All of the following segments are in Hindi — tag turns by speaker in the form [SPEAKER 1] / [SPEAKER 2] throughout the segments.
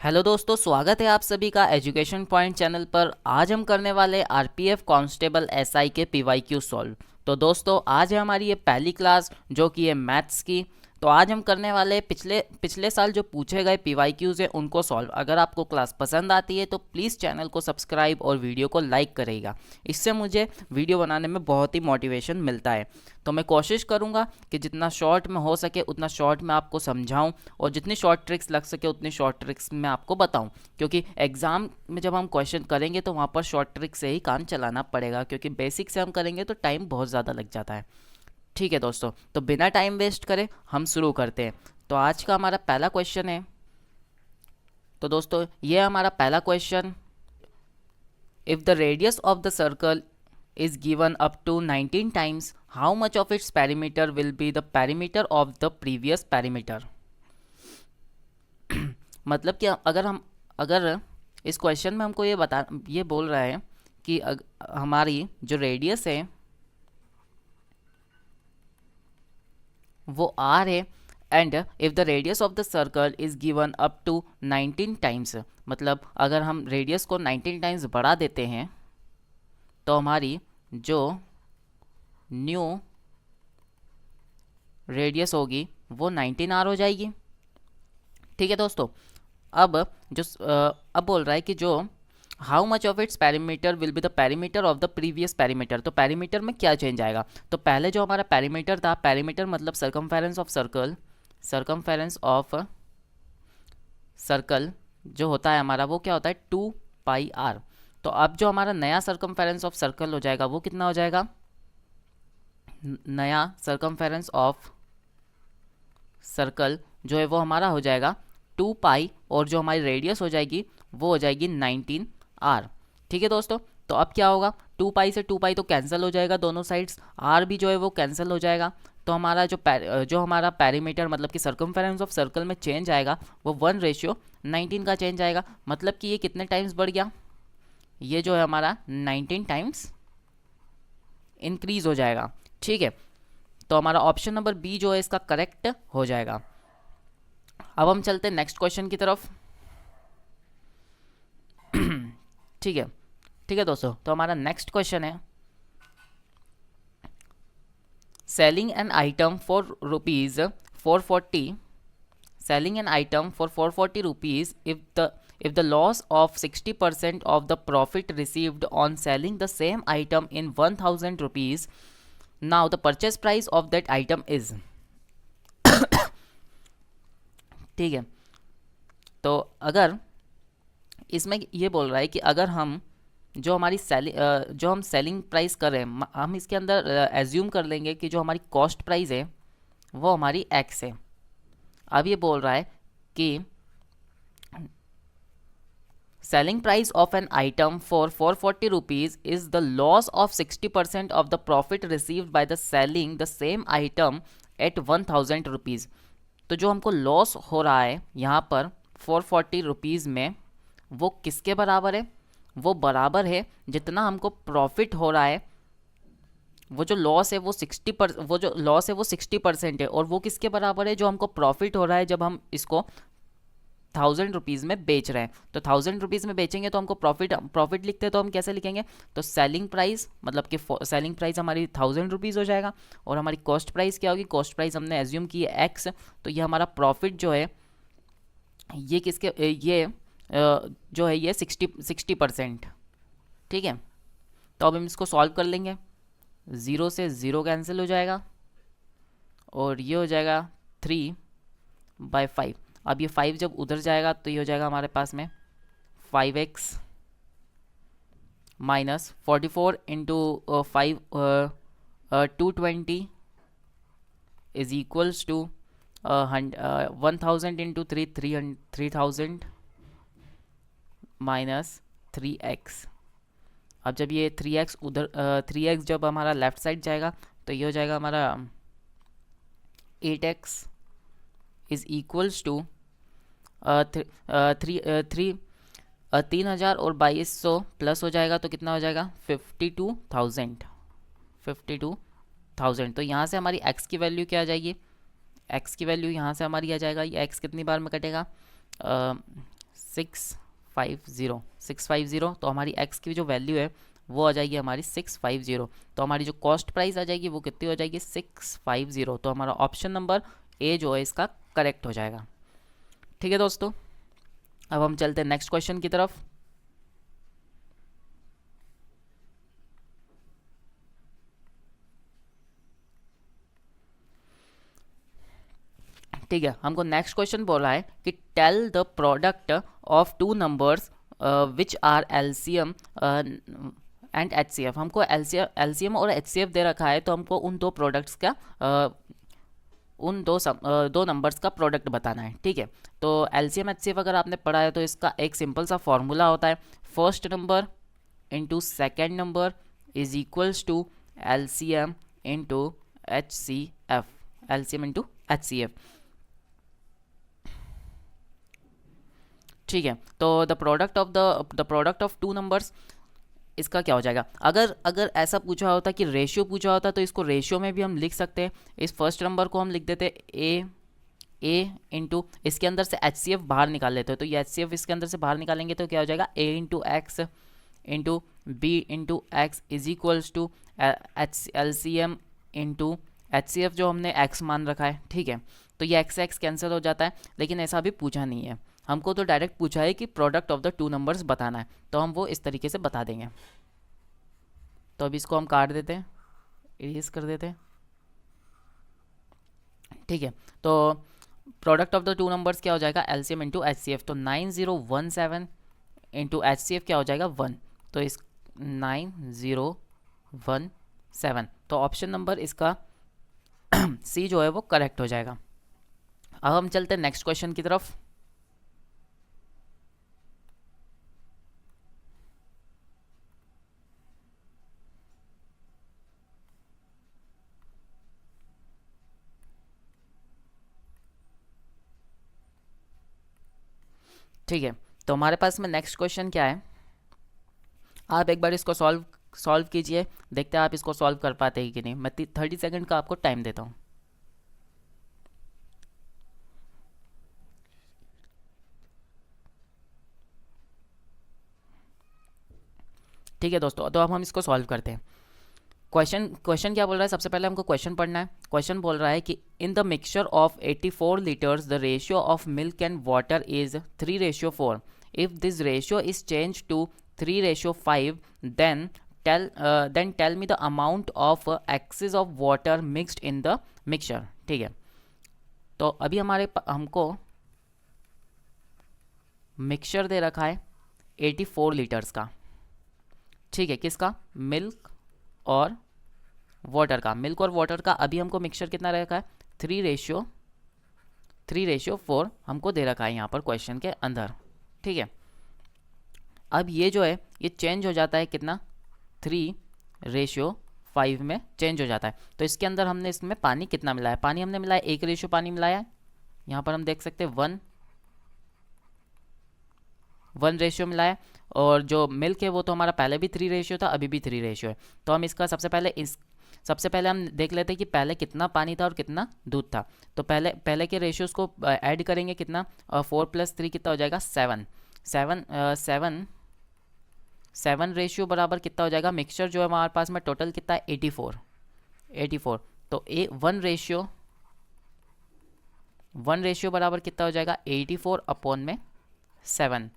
[SPEAKER 1] हेलो दोस्तों, स्वागत है आप सभी का एजुकेशन पॉइंट चैनल पर। आज हम करने वाले आरपीएफ कांस्टेबल एसआई के पीवाईक्यू सॉल्व। तो दोस्तों, आज है हमारी ये पहली क्लास जो कि है मैथ्स की। तो आज हम करने वाले पिछले पिछले साल जो पूछे गए पीवाईक्यूज़ हैं उनको सॉल्व। अगर आपको क्लास पसंद आती है तो प्लीज़ चैनल को सब्सक्राइब और वीडियो को लाइक करेगा। इससे मुझे वीडियो बनाने में बहुत ही मोटिवेशन मिलता है। तो मैं कोशिश करूँगा कि जितना शॉर्ट में हो सके उतना शॉर्ट में आपको समझाऊं, और जितनी शॉर्ट ट्रिक्स लग सके उतनी शॉर्ट ट्रिक्स में आपको बताऊं, क्योंकि एग्ज़ाम में जब हम क्वेश्चन करेंगे तो वहाँ पर शॉर्ट ट्रिक से ही काम चलाना पड़ेगा, क्योंकि बेसिक से हम करेंगे तो टाइम बहुत ज़्यादा लग जाता है। ठीक है दोस्तों, तो बिना टाइम वेस्ट करे हम शुरू करते हैं। तो आज का हमारा पहला क्वेश्चन है। तो दोस्तों, ये हमारा पहला question. If the radius of the circle is given up to 19 times, how much of its perimeter will be the perimeter of the previous perimeter? मतलब कि अगर इस क्वेश्चन में हमको ये बोल रहा है कि हमारी जो रेडियस है वो आर है, and if the radius of the circle is given up to 19 times, मतलब अगर हम रेडियस को 19 टाइम्स बढ़ा देते हैं तो हमारी जो न्यू रेडियस होगी वो 19 आर हो जाएगी। ठीक है दोस्तों, अब बोल रहा है कि जो how much of its perimeter will be the perimeter of the previous perimeter. तो पैरीमीटर में क्या चेंज आएगा? तो पहले जो हमारा पैरीमीटर था, पैरीमीटर मतलब circumference of circle, circumference of circle जो होता है हमारा वो क्या होता है 2πr। तो अब जो हमारा नया सर्कमफेरेंस ऑफ सर्कल हो जाएगा वो कितना हो जाएगा? नया सर्कमफेरेंस ऑफ सर्कल जो है वो हमारा हो जाएगा 2π, और जो हमारी रेडियस हो जाएगी वो हो जाएगी 19r। ठीक है दोस्तों, तो अब क्या होगा? 2π से 2π तो कैंसिल हो जाएगा दोनों साइड्स, r भी जो है वो कैंसिल हो जाएगा। तो हमारा जो हमारा पैरीमीटर मतलब कि सर्कमफेरेंस ऑफ सर्कल में चेंज आएगा वो 1:19 का चेंज आएगा। मतलब कि ये कितने टाइम्स बढ़ गया? ये जो है हमारा 19 टाइम्स इंक्रीज हो जाएगा। ठीक है, तो हमारा ऑप्शन नंबर बी जो है इसका करेक्ट हो जाएगा। अब हम चलते हैं नेक्स्ट क्वेश्चन की तरफ। ठीक है, ठीक है दोस्तों, तो हमारा नेक्स्ट क्वेश्चन है selling N item for rupees 440, selling an item for 440 rupees if the loss of 60% of the profit received on selling the same item in 1000 rupees. Now the purchase price of that item is ठीक है, तो अगर इसमें ये बोल रहा है कि अगर हम जो हमारी जो हम सेलिंग प्राइस कर रहे हैं, हम इसके अंदर एज्यूम कर लेंगे कि जो हमारी कॉस्ट प्राइस है वो हमारी एक्स है। अब ये बोल रहा है कि selling price of an item for 440 rupees is the loss of 60% of the profit received by the selling the same item at 1000 rupees. तो जो हमको लॉस हो रहा है यहाँ पर 440 रुपीज़ में, वो किसके बराबर है? वो बराबर है जितना हमको प्रॉफिट हो रहा है। वो जो लॉस है वो 60% है, और वो किसके बराबर है? जो हमको प्रॉफिट हो रहा है जब हम इसको 1000 रुपीज़ में बेच रहे हैं। तो 1000 रुपीज़ में बेचेंगे तो हमको प्रॉफिट लिखते हैं, तो हम कैसे लिखेंगे? तो सेलिंग प्राइस मतलब कि सेलिंग प्राइस हमारी 1000 रुपीज़ हो जाएगा, और हमारी कॉस्ट प्राइस क्या होगी? कॉस्ट प्राइस हमने एज्यूम की है एक्स। तो ये हमारा प्रॉफिट जो है ये किसके ये जो है ये 60%। ठीक है, तो अब हम इसको सॉल्व कर लेंगे। 0 से 0 कैंसिल हो जाएगा, और ये हो जाएगा 3/5। अब ये 5 जब उधर जाएगा तो ये हो जाएगा हमारे पास में 5x minus 44 into 5 220 is equals to 1000 into 3000 minus 3x। अब जब ये 3x उधर 3x जब हमारा लेफ्ट साइड जाएगा तो ये हो जाएगा हमारा 8x इज इक्वल्स टू 3000 और 2200 प्लस हो जाएगा तो कितना हो जाएगा? 52,000। तो यहाँ से हमारी x की वैल्यू क्या आ जाएगी? x की वैल्यू यहाँ से हमारी आ जाएगा, ये x कितनी बार में कटेगा? 650 तो हमारी x की जो वैल्यू है वो आ जाएगी हमारी 650। तो हमारी जो कॉस्ट प्राइस आ जाएगी वो कितनी हो जाएगी 650। तो हमारा ऑप्शन नंबर ए जो है इसका करेक्ट हो जाएगा। ठीक है दोस्तों, अब हम चलते हैं नेक्स्ट क्वेश्चन की तरफ। ठीक है, हमको नेक्स्ट क्वेश्चन बोल रहा है कि tell the product of two numbers which are LCM and HCF. हमको एलसीएम और एचसीएफ दे रखा है, तो हमको उन दो प्रोडक्ट्स का दो नंबर्स का प्रोडक्ट बताना है। ठीक है, तो एलसीएम एचसीएफ अगर आपने पढ़ा है तो इसका एक सिंपल सा फॉर्मूला होता है, first number into second number is equals to LCM into HCF, LCM into HCF. ठीक है, तो the product of two numbers इसका क्या हो जाएगा। अगर अगर ऐसा पूछा होता कि रेशियो पूछा होता तो इसको रेशियो में भी हम लिख सकते हैं। इस फर्स्ट नंबर को हम लिख देते ए इंटू, इसके अंदर से एच सी एफ बाहर निकाल लेते हैं, तो ये एच सी एफ इसके अंदर से बाहर निकालेंगे तो क्या हो जाएगा A into x into B into x is equals to L C M into H C F जो हमने एक्स मान रखा है। ठीक है, तो ये एक्स एक्स कैंसिल हो जाता है, लेकिन ऐसा अभी पूछा नहीं है हमको, तो डायरेक्ट पूछा है कि product of the two numbers बताना है, तो हम वो इस तरीके से बता देंगे। तो अब इसको हम काट देते हैं, इरेज कर देते हैं। ठीक है, तो product of the two numbers क्या हो जाएगा LCM into H C F, तो 9017 इंटू एच सी एफ क्या हो जाएगा 1, तो इस 9017, तो ऑप्शन नंबर इसका सी जो है वो करेक्ट हो जाएगा। अब हम चलते हैं नेक्स्ट क्वेश्चन की तरफ। ठीक है, तो हमारे पास में नेक्स्ट क्वेश्चन क्या है, आप एक बार इसको सॉल्व कीजिए, देखते हैं आप इसको सॉल्व कर पाते हैं कि नहीं। मैं 30 सेकंड का आपको टाइम देता हूँ। ठीक है दोस्तों, तो अब हम इसको सॉल्व करते हैं। क्वेश्चन क्या बोल रहा है, सबसे पहले हमको क्वेश्चन पढ़ना है। क्वेश्चन बोल रहा है कि in the mixture of 84 litres the ratio of milk and water is 3:4। If this ratio is change to 3:5 then tell me the amount of excess of water mixed in the mixture। ठीक है, तो अभी हमको मिक्सचर दे रखा है 84 लीटर्स का। ठीक है, किसका, मिल्क और वाटर का। मिल्क और वाटर का अभी हमको मिक्सचर कितना रखा है 3:4 हमको दे रखा है यहाँ पर क्वेश्चन के अंदर। ठीक है, अब ये जो है ये चेंज हो जाता है कितना 3:5 में चेंज हो जाता है। तो इसके अंदर हमने इसमें पानी कितना मिलाया, पानी हमने मिलाया 1 रेशियो पानी मिलाया है। यहाँ पर हम देख सकते हैं 1 रेशियो मिलाया, और जो मिल्क है वो तो हमारा पहले भी 3 रेशियो था, अभी भी 3 रेशियो है। तो हम इसका सबसे पहले हम देख लेते हैं कि पहले कितना पानी था और कितना दूध था। तो पहले के रेशियोज़ को ऐड करेंगे, कितना 4 + 3 कितना हो जाएगा 7 रेशियो बराबर कितना हो जाएगा, मिक्सचर जो है हमारे पास में टोटल कितना है 84। तो 1 रेशियो बराबर कितना हो जाएगा 84 अपॉन में 7,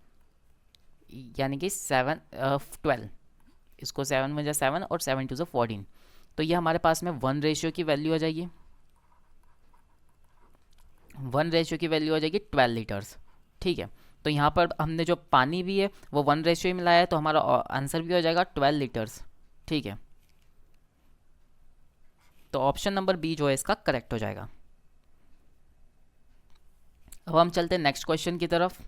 [SPEAKER 1] यानी कि 12। इसको 7 में 7 और 7 2 14, तो ये हमारे पास में 1 रेशियो की वैल्यू आ जाएगी। 1 रेशियो की वैल्यू आ जाएगी 12 लीटर्स। ठीक है, तो यहाँ पर हमने जो पानी भी है वो 1 रेशियो ही मिलाया है, तो हमारा आंसर भी हो जाएगा 12 लीटर्स। ठीक है, तो ऑप्शन नंबर बी जो है इसका करेक्ट हो जाएगा। अब हम चलते हैं नेक्स्ट क्वेश्चन की तरफ।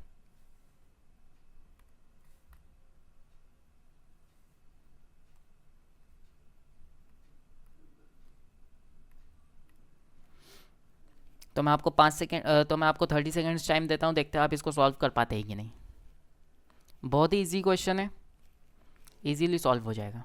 [SPEAKER 1] तो मैं आपको 30 सेकेंड्स टाइम देता हूँ, देखते हैं आप इसको सॉल्व कर पाते हैं कि नहीं। बहुत ही इजी क्वेश्चन है, इजीली सॉल्व हो जाएगा।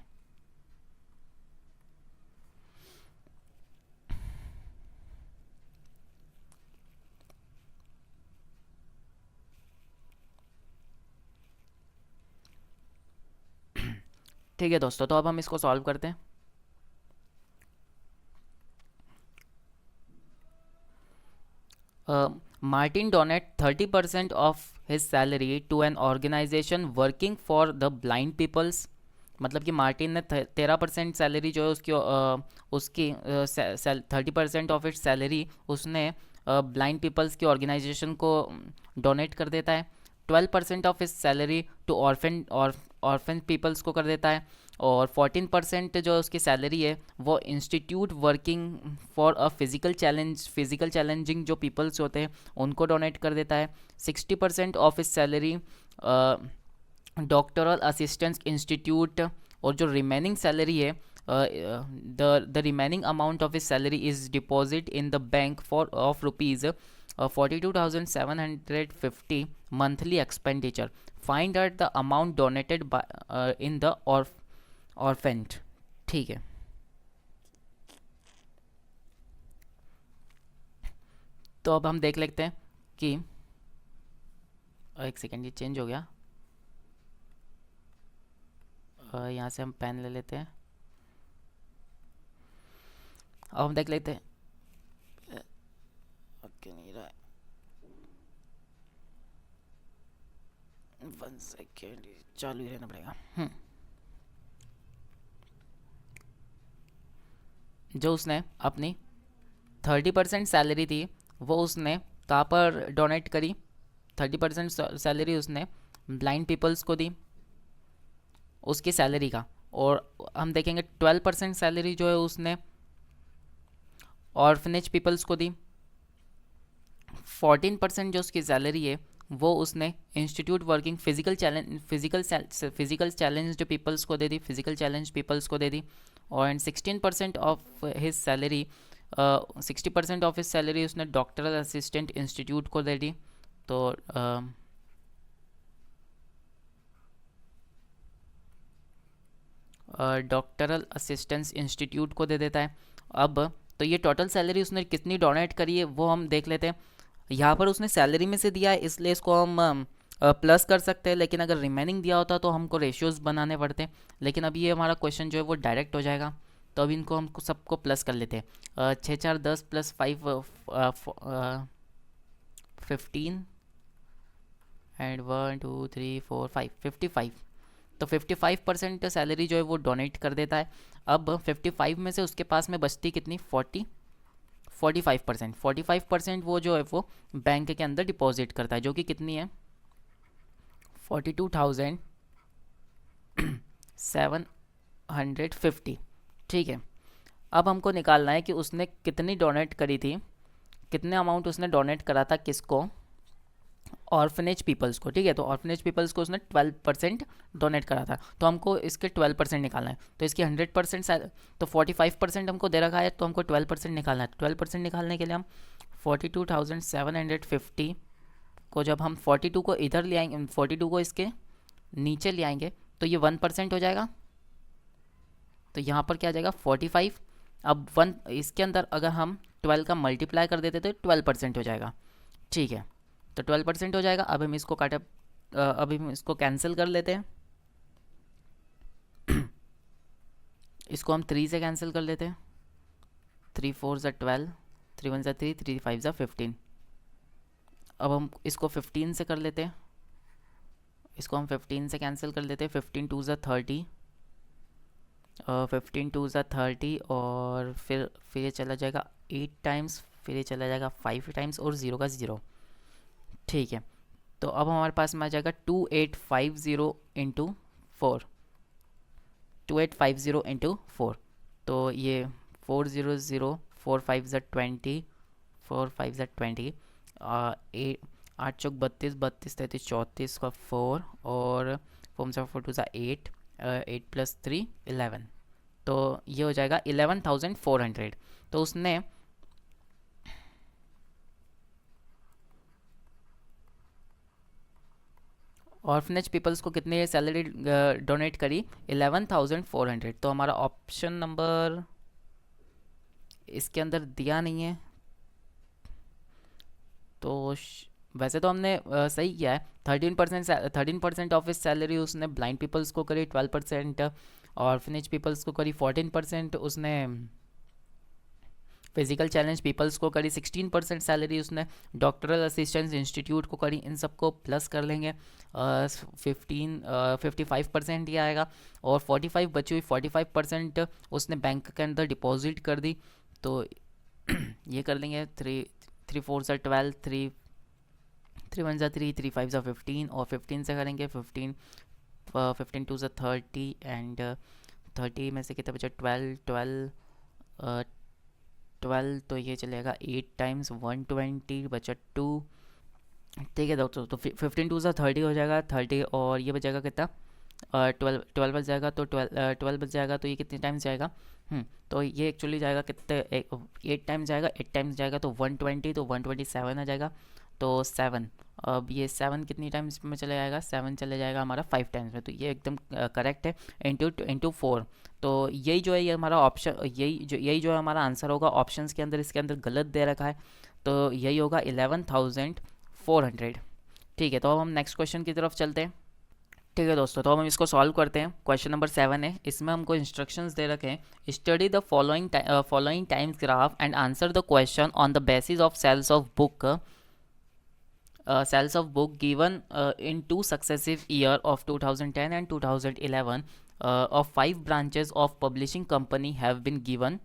[SPEAKER 1] ठीक है दोस्तों, तो अब हम इसको सॉल्व करते हैं। Martin donate 30% of his salary to an organization working for the blind peoples। मतलब कि मार्टिन ने 13% सैलरी जो है उसकी उसकी 30% ऑफ इट्स सैलरी उसने ब्लाइंड पीपल्स की ऑर्गेनाइजेशन को डोनेट कर देता है। 12% ऑफ इस सैलरी टू ऑर्फन पीपल्स को कर देता है, और 14% जो उसकी सैलरी है वो institute working for a physical challenging जो पीपल्स होते हैं उनको डोनेट कर देता है। 60% ऑफ इस सैलरी डॉक्टरल असिस्टेंस इंस्टीट्यूट, और जो रिमेनिंग सैलरी है द रिमेनिंग अमाउंट ऑफ इस salary is deposit in the bank for of rupees 42,750 monthly expenditure. Find out the amount donated in the orphanage. ठीक है, तो अब हम देख लेते हैं कि एक सेकेंड, ये चेंज हो गया। यहाँ से हम पेन ले लेते हैं। अब हम देख लेते हैं। ओके, नहीं रहा है, 1 सेकेंड, चालू ही रहना पड़ेगा। जो उसने अपनी 30% सैलरी थी वो उसने कहाँ पर डोनेट करी? 30% सैलरी उसने ब्लाइंड पीपल्स को दी उसकी सैलरी का, और हम देखेंगे 12% सैलरी जो है उसने ऑर्फनेज पीपल्स को दी। 14% जो उसकी सैलरी है वो उसने इंस्टीट्यूट वर्किंग फिजिकल चैलेंज जो पीपल्स को दे दी, फिजिकल चैलेंज पीपल्स को दे दी। और and 16% of his salary 60% of his salary उसने डॉक्टरल असिस्टेंट इंस्टीट्यूट को दे दी। तो डॉक्टरल असिस्टेंस इंस्टीट्यूट को दे देता है। अब तो ये टोटल सैलरी उसने कितनी डोनेट करी है वो हम देख लेते हैं। यहाँ पर उसने सैलरी में से दिया है इसलिए इसको हम प्लस कर सकते हैं, लेकिन अगर रिमेनिंग दिया होता तो हमको रेशियोज बनाने पड़ते। लेकिन अभी ये हमारा क्वेश्चन जो है वो डायरेक्ट हो जाएगा, तो अभी इनको हमको सबको प्लस कर लेते हैं। 6 4 10 + 5 15 एंड 1 2 3 4 5 55। तो 55% सैलरी जो है वो डोनेट कर देता है। अब 55 में से उसके पास में बचती कितनी? 45%। 45% वो जो है वो बैंक के अंदर डिपॉजिट करता है, जो कि कितनी है? 42,750। ठीक है, अब हमको निकालना है कि उसने कितनी डोनेट करी थी, कितने अमाउंट उसने डोनेट करा था किसको? ऑर्फनेज पीपल्स को। ठीक है, तो ऑर्फनेज पीपल्स को उसने 12% डोनेट करा था, तो हमको इसके 12% निकालना है। तो इसकी 100% तो 45% हमको दे रखा है, तो हमको 12% निकालना है। 12% निकालने के लिए हम 42,750 को जब हम 42 को इधर ले आएंगे, 42 को इसके नीचे ले आएंगे तो ये 1% हो जाएगा। तो यहाँ पर क्या आ जाएगा? 45। अब 1 इसके अंदर अगर हम 12 का मल्टीप्लाई कर देते तो 12% हो जाएगा। ठीक है, तो 12% हो जाएगा। अब हम इसको अभी हम इसको कैंसिल कर लेते हैं। इसको हम 3 से कैंसिल कर लेते हैं। 3 4 = 12, 3 1 = 3, 3 5 = 15। अब हम इसको 15 से कर लेते हैं। इसको हम 15 से कैंसिल कर लेते हैं। 15 2 = 30, 15 2 = 30, और फिर ये चला जाएगा 8 टाइम्स, फिर ये चला जाएगा 5 टाइम्स, और 0 का 0। ठीक है, तो अब हमारे पास में आ जाएगा 2850 इंटू 4, 2850 इंटू 4। तो ये 400, 4 5 = 20, 4 5 = 20, 8 चौक 32, 32 33 34 का 4, और 4 4 2 8, 8 + 3 11। तो ये हो जाएगा 11,400। तो उसने ऑर्फनेज पीपल्स को कितनी सैलरी डोनेट करी? 11,400। तो हमारा ऑप्शन नंबर इसके अंदर दिया नहीं है, तो वैसे तो हमने सही किया है। 13% ऑफ इस सैलरी उसने ब्लाइंड पीपल्स को करी, 12% ऑर्फनेज पीपल्स को करी 14%, उसने फिजिकल चैलेंज पीपल्स को करी 16% सैलरी, उसने डॉक्टरल असिस्टेंस इंस्टीट्यूट को करी, इन सबको प्लस कर लेंगे 55% ही आएगा। और 45 बची हुई 45% उसने बैंक के अंदर डिपॉजिट कर दी, तो ये कर लेंगे 3 4 से 12, 3 1 से 3, 3 5 से 15, और 15 से करेंगे 15 2 से 30, एंड 30 में से कितना बचा 12, तो ये चलेगा 8 टाइम्स 120 बचा 2। ठीक है दोस्तों, तो 15 2 से 30 हो जाएगा 30, और ये बचेगा कितना 12 बच जाएगा, तो 12 बच जाएगा, तो ये कितने टाइम्स जाएगा, तो ये एक्चुअली जाएगा कितने 8 टाइम्स जाएगा, 8 टाइम्स जाएगा तो 120, तो 127 आ जाएगा, तो 7। अब ये 7 कितनी टाइम्स में चले जाएगा, 7 चले जाएगा हमारा 5 टाइम्स में, तो ये एकदम करेक्ट है, इंटू 4। तो यही जो है ये हमारा ऑप्शन, यही जो है हमारा आंसर होगा ऑप्शंस के अंदर, इसके अंदर गलत दे रखा है, तो यही होगा 11,400। ठीक है, तो अब हम नेक्स्ट क्वेश्चन की तरफ चलते हैं। ठीक है दोस्तों, तो हम इसको सॉल्व करते हैं। क्वेश्चन नंबर 7 है, इसमें हमको इंस्ट्रक्शंस दे रखे हैं, study the following times graph and answer the question on the basis of cells of book given in 2 successive year of 2010 and 2011 of 5 branches of publishing company have been given.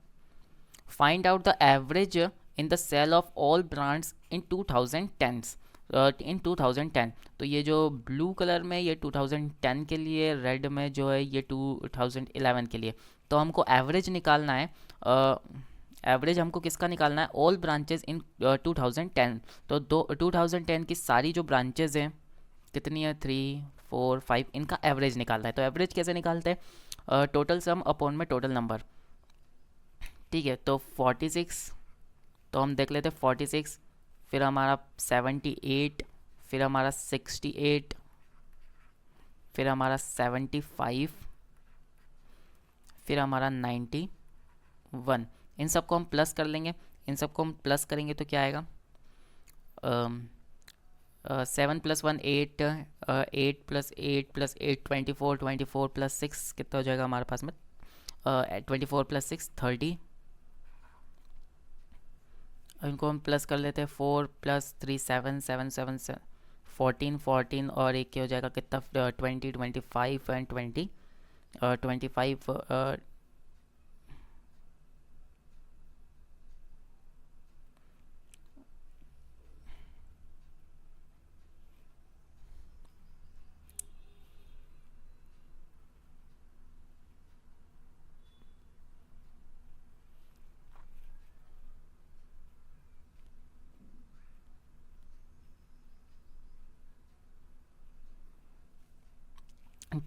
[SPEAKER 1] Find out the average in the cell of all brands in 2010s. इन 2010, तो ये जो ब्लू कलर में ये 2010 के लिए, रेड में जो है ये 2011 के लिए, तो हमको एवरेज निकालना है। एवरेज हमको किसका निकालना है, ऑल ब्रांचेस इन 2010, तो 2010 की सारी जो ब्रांचेस हैं कितनी है 3 4 5, इनका एवरेज निकालना है। तो एवरेज कैसे निकालते हैं, टोटल सम अपॉन में टोटल नंबर। ठीक है, तो 46, तो हम देख लेते हैं 46, फिर हमारा 78, फिर हमारा 68, फिर हमारा 75, फिर हमारा 91, इन सबको हम प्लस कर लेंगे। इन सबको हम प्लस करेंगे तो क्या आएगा, 7 + 1 8, 8 + 8 + 8 24, 24 + 6 कितना हो जाएगा हमारे पास में 24 + 6 30। इनको हम प्लस कर लेते हैं, 4 + 3 7 7 7 14 14, और एक क्या हो जाएगा कितना 20 25 एंड 20 25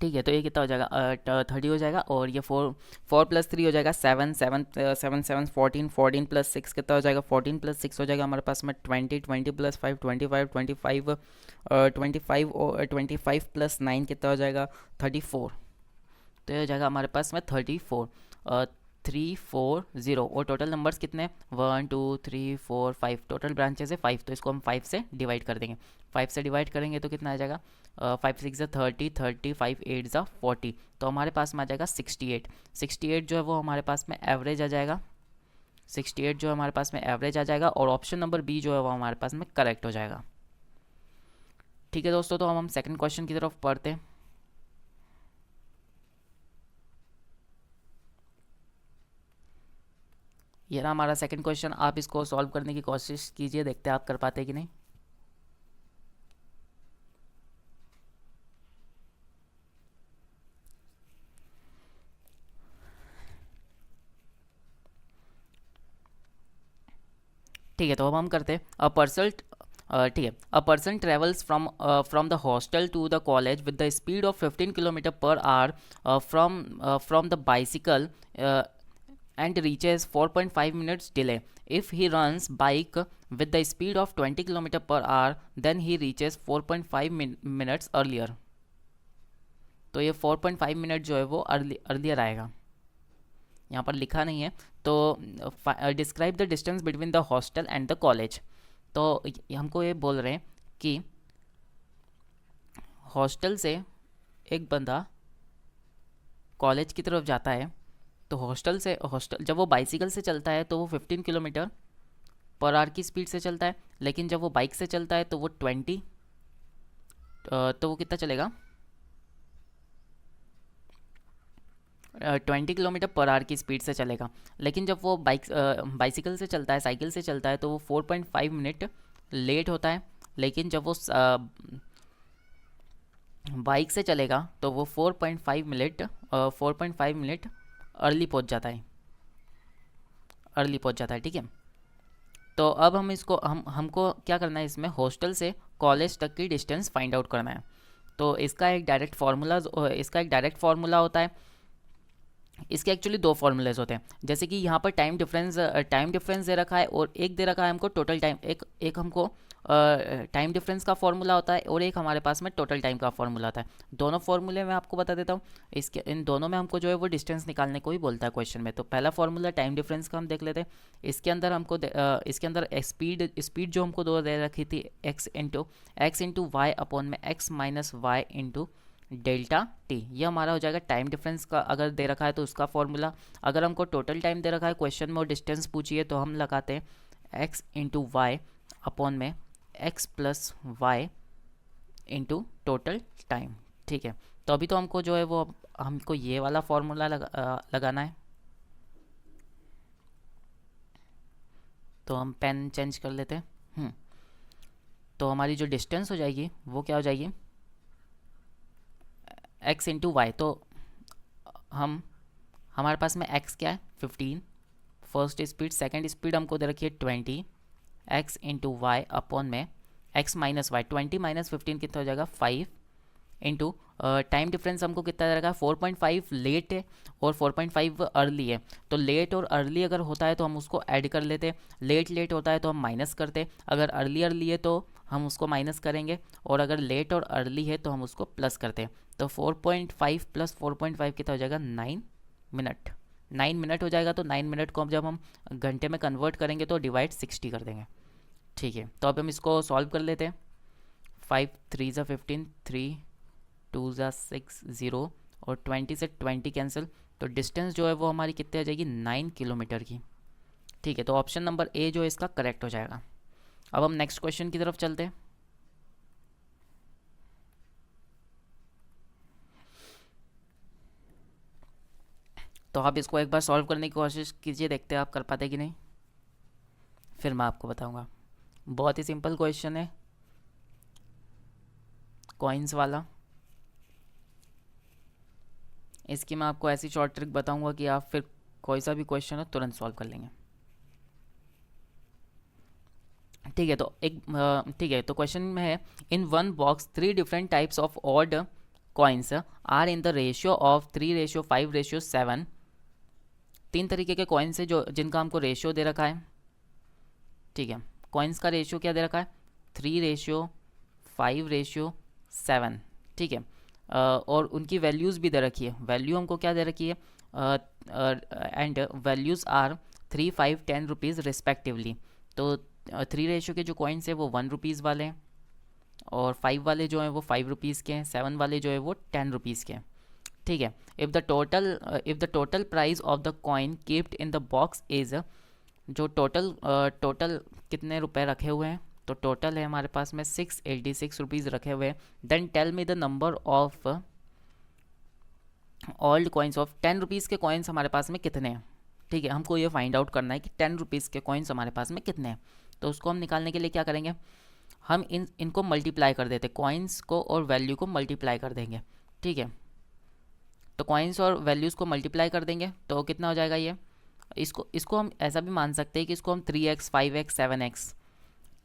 [SPEAKER 1] ठीक है, तो ये कितना हो जाएगा 30 हो जाएगा, और ये 4 + 3 हो जाएगा 7 7 7 7 14 14 + 6 कितना हो जाएगा 14 + 6 हो जाएगा हमारे पास में 20 20 + 5 25 25 25 और 25 + 9 कितना हो जाएगा 34, तो ये हो जाएगा हमारे पास में 34 340, और टोटल नंबर्स कितने 1 2 3 4 5, टोटल ब्रांचेस है 5, तो इसको हम 5 से डिवाइड कर देंगे। 5 से डिवाइड करेंगे तो कितना आ जाएगा 5 6 30 30 5 8 40, तो हमारे पास में आ जाएगा 68। 68 जो है वो हमारे पास में एवरेज आ जाएगा, 68 जो है हमारे पास में एवरेज आ जाएगा, और ऑप्शन नंबर बी जो है वो हमारे पास में करेक्ट हो जाएगा। ठीक है दोस्तों, तो हम सेकंड क्वेश्चन की तरफ पढ़ते हैं। ये रहा हमारा सेकंड क्वेश्चन, आप इसको सॉल्व करने की कोशिश कीजिए, देखते हैं आप कर पाते कि नहीं। ठीक है, तो अब हम करते हैं ठीक है, a person travels from the hostel to the college with the speed of 15 km/h from the bicycle and reaches 4.5 minutes delay. If he runs bike with the speed of 20 km/h, then he reaches 4.5 minutes earlier. तो ये 4.5 मिनट जो है वो अर्लियर आएगा, यहाँ पर लिखा नहीं है। तो describe the distance between the hostel and the college, तो हमको ये बोल रहे हैं कि हॉस्टल से एक बंदा कॉलेज की तरफ जाता है तो हॉस्टल जब वो बाइसिकल से चलता है तो वो 15 किलोमीटर पर आवर की स्पीड से चलता है, लेकिन जब वो बाइक से चलता है तो वो 20 तो वो कितना चलेगा 20 किलोमीटर पर आवर की स्पीड से चलेगा। लेकिन जब वो बाइसिकल से चलता है, साइकिल से चलता है तो वो 4.5 मिनट लेट होता है। लेकिन जब वो बाइक से चलेगा तो वो 4.5 मिनट अर्ली पहुंच जाता है, ठीक है। तो अब हम इसको हमको क्या करना है, इसमें हॉस्टल से कॉलेज तक की डिस्टेंस फाइंड आउट करना है। तो इसका एक डायरेक्ट फार्मूला होता है। इसके एक्चुअली दो फार्मूलेज होते हैं, जैसे कि यहाँ पर टाइम डिफरेंस दे रखा है और एक दे रखा है हमको टोटल टाइम। एक हमको टाइम डिफरेंस का फार्मूला होता है और एक हमारे पास में टोटल टाइम का फार्मूला होता है। दोनों फार्मूले मैं आपको बता देता हूँ। इन दोनों में हमको जो है वो डिस्टेंस निकालने को ही बोलता है क्वेश्चन में। तो पहला फार्मूला टाइम डिफरेंस का हम देख लेते हैं। इसके अंदर स्पीड जो हमको दो दे रखी थी, एक्स इंटू वाई अपॉन में x minus y into delta t, ये हमारा हो जाएगा टाइम डिफरेंस का। अगर दे रखा है तो उसका फॉर्मूला। अगर हमको टोटल टाइम दे रखा है क्वेश्चन में और डिस्टेंस पूछिए तो हम लगाते हैं एक्स इंटू वाई अपॉन में x plus y into total time, ठीक है। तो अभी तो हमको जो है वो हमको ये वाला फॉर्मूला लगाना है। तो हम पेन चेंज कर लेते हैं। तो हमारी जो डिस्टेंस हो जाएगी वो क्या हो जाएगी, x इंटू वाई। तो हमारे पास में x क्या है 15 फर्स्ट स्पीड, सेकंड स्पीड हमको दे रखी है 20, x इंटू वाई अपॉन में x माइनस वाई। 20 माइनस 15 कितना हो जाएगा 5 इंटू टाइम डिफरेंस हमको कितना दे रखा है 4.5 लेट है और 4.5 अर्ली है। तो लेट और अर्ली अगर होता है तो हम उसको ऐड कर लेते, लेट होता है तो हम माइनस करते, अगर अर्ली है तो हम उसको माइनस करेंगे, और अगर लेट और अर्ली है तो हम उसको प्लस करते हैं। तो 4.5 प्लस 4.5 कितना हो जाएगा 9 मिनट। 9 मिनट हो जाएगा। तो 9 मिनट को जब हम घंटे में कन्वर्ट करेंगे तो डिवाइड 60 कर देंगे, ठीक है। तो अब हम इसको सॉल्व कर लेते हैं। 5 3 ज़ा 15, 3 2 ज़ा 6 0 और 20 से 20 कैंसिल। तो डिस्टेंस जो है वो हमारी कितनी आ जाएगी 9 किलोमीटर की, ठीक है। तो ऑप्शन नंबर ए जो है इसका करेक्ट हो जाएगा। अब हम नेक्स्ट क्वेश्चन की तरफ चलते हैं। तो आप इसको एक बार सॉल्व करने की कोशिश कीजिए, देखते हैं आप कर पाते कि नहीं, फिर मैं आपको बताऊंगा। बहुत ही सिंपल क्वेश्चन है, कॉइन्स वाला। इसकी मैं आपको ऐसी शॉर्ट ट्रिक बताऊंगा कि आप फिर कोई सा भी क्वेश्चन हो तुरंत सॉल्व कर लेंगे, ठीक है। ठीक है, तो क्वेश्चन में है in one box 3 different types of odd coins are in the ratio of 3:5:7। 3 तरीके के कॉइन्स है जो जिनका हमको रेशियो दे रखा है, ठीक है। कॉइन्स का रेशियो क्या दे रखा है 3:5:7, ठीक है। और उनकी वैल्यूज़ भी दे रखी है। वैल्यू हमको क्या दे रखी है, and values are 3, 5, 10 rupees respectively. तो 3 रेशियो के जो कॉइन्स है वो 1 रुपीज़ वाले हैं, और 5 वाले जो हैं वो 5 रुपीज़ के हैं, 7 वाले जो है वो 10 रुपीज़ के हैं, ठीक है। If the total price of the coin keeped in the box is, जो टोटल कितने रुपए रखे हुए हैं, तो टोटल है हमारे पास में 686 रुपीज़ रखे हुए हैं। Then tell me the number of old coins of 10 rupees के कॉइन्स हमारे पास में कितने हैं, ठीक है। हमको ये फाइंड आउट करना है कि 10 रुपीज़ के कॉइन्स हमारे पास में कितने हैं। तो उसको हम निकालने के लिए क्या करेंगे, हम इनको मल्टीप्लाई कर देते, कॉइन्स को और वैल्यू को मल्टीप्लाई कर देंगे, ठीक है। तो कॉइन्स और वैल्यूज़ को मल्टीप्लाई कर देंगे तो कितना हो जाएगा ये, इसको हम ऐसा भी मान सकते हैं कि इसको हम 3x 5x 7x,